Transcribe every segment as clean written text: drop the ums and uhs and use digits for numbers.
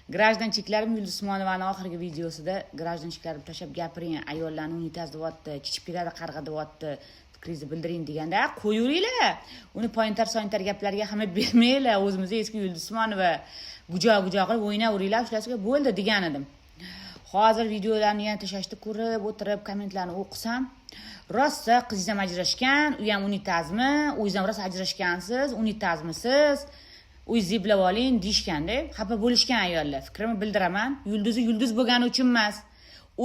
Grajdanchiklarim Yulduz Usmonovaning oxirgi videosida grajdanchiklarim tashlab gapiring, ayollarni unitaz deyapti, kichib ketadi, qarg'a deyapti, fikringizni bildiring deganda, qo'yuringlar. Uni pointar-sointar gaplarga hamma bermanglar. O'zimizga eski Yulduz Usmonova gujo-gujo qilib o'ynayveringlar, shularga bo'ldi degan edim. Hozir videolarni yana tashlashni ko'rib, o'tirib, kommentlarni o'qisam, rosa qizingiz ham ajrashgan, u ham unitazmi, o'zingiz ham rosa ajrashgansiz, unitazmisiz? O'zingizni bilib oling deyishganda, xafa bo'lishgan ayollar. Fikrimni bildiraman. Yulduz bo'lgani uchun emas.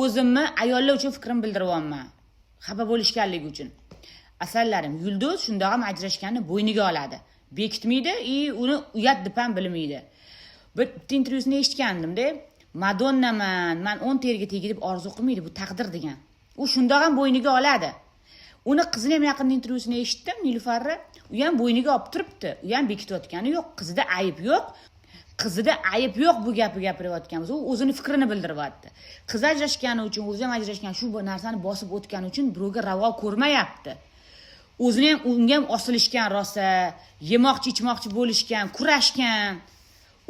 O'zimni ayollar uchun fikrimni bildiryapman. Xafa bo'lishganligi uchun. Asallarim, Yulduz shundoq ham ajrashganni bo'yniga oladi. Bekitmaydi, uni uyat deb ham bilmaydi. Bir intervyusini eshitgandim-da, Madonnaman, men 10 terga tegib deb orzu qilmaydi, bu taqdir degan. U shundoq ham bo'yniga oladi. Uni qizini ham yaqin intervyusini eshitdim, Nilufarni. U ham bo'yniga olib turibdi. U ham bekitayotgani yo'q, qizida ayib yo'q. Qizida ayib yo'q bu gapni gapirayotganmiz. U o'zini fikrini bildiryapti. Qiz ajrashgani uchun, o'zi ham ajrashgan shu narsani bosib o'tgani uchun birovga ravo ko'rmayapti. O'zini ham unga ham osilishgan rosa, yemoqchi, ichmoqchi bo'lishgan, kurashgan.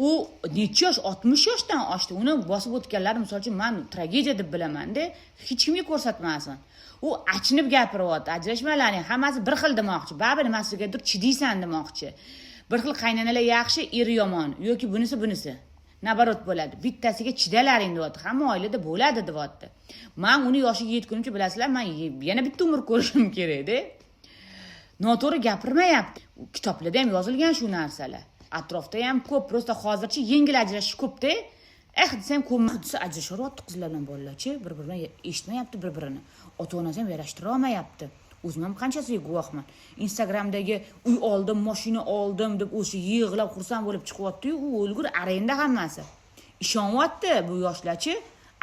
U necha yosh? 60 yoshdan oshdi. Uni bosib o'tganlar, misol uchun, men tragediya deb bilaman-da, hech kimga ko'rsatmasin. U achinib gapiryapti. Ajrashmalarning hammasi bir xil demoqchi. Baribir nimasigadir chidaysan demoqchi. Bir xil qaynanalar yaxshi, er yomon yoki bunisi. Nabarot bo'ladi. Bittasiga chidalaring deyapti. Hamma oilada bo'ladi deyapti. Men uni yoshiga yetgunimcha bilasizlar, men yana bitta umr ko'rishim kerak-da. Noto'g'ri gapirmayapti. Kitoblarda ham yozilgan shu narsalar. Atrofda ham ko'p, prosta hozircha yengil ajrashish ko'p-da. Desam, ko'mmadisi ajrashyapti qizlar bilan bolalarchi, bir-biridan eshitmayapti bir-birini. Ota-onasi ham yarashtira olmayapti. O'zim ham qanchasiga guvohman. Instagramdagi uy oldim, mashina oldim deb o'sha yig'lab xursand bo'lib chiqyapti-yu, u o'lgur arenda hammasi. Ishonyapti bu yoshlarchi,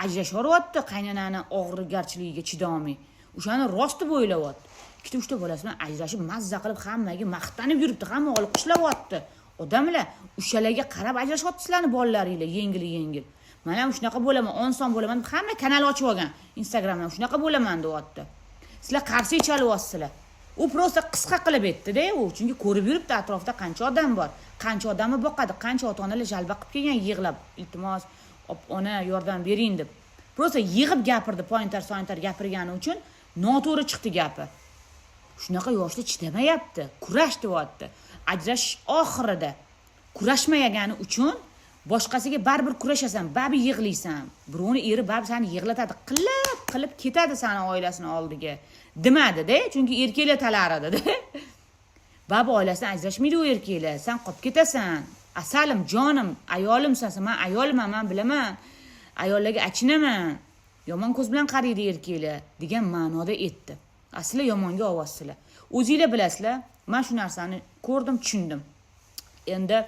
ajrashyapti qaynonani og'rigarchiligiga chidolmay. O'shani rosti bo'ylayapti. Ikkita uchta bolasi bilan ajrashib mazza qilib hammaga maqtanib yuribdi, hamma olqishlayapti. Odamlar o'shalarga qarab ajrashyapsizlarni bolalaringlar yengil. Men ham shunaqa bo'laman, oson bo'laman deb hamma kanal ochib olgan. Instagramdan shunaqa bo'laman deyapti. Sizlar qarshi chalyapsizlar. U prosta qisqa qilib aytdi-da, u chunki ko'rib yuribdi atrofda qancha odam bor, qancha odamni boqadi, qancha ota-onalar jalba qilib kelgan yig'lab, iltimos, ona yordam bering deb. Prosta yig'ib gapirdi, pointar-sointar gapirgani uchun noto'g'ri chiqdi gapi. Shunaqa yoshlar chidamayapti, kurash deyapti. Ajrashish oxirida kurashmagani uchun boshqasiga baribir kurashasan, baribir yig'laysan. Birovni eri baribir seni yig'latadi, qilib ketadi seni oilasini oldiga. Demadi-da, chunki erkaklar talaradi-da. Baribir oilasidan ajrashmaydi u erkaklar. Sen qolib ketasan. Asalim, jonim, ayolimsan, men ayolman, men bilaman. Ayollarga achinaman. Yomon ko'z bilan qaraydi erkaklar degan ma'noda aytdi. Asli yomonga ovossizlar. O'zingizlar bilasizlar, men shu narsani ko'rdim, tushundim. Endi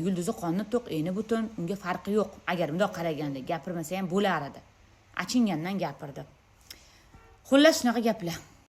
Yulduzi qonni to'q, eni butun, unga farqi yo'q. Agar bundoq qaraganda gapirmasa ham bo'lar edi. Achingandan gapirdi. Xullas shunaqa gaplar.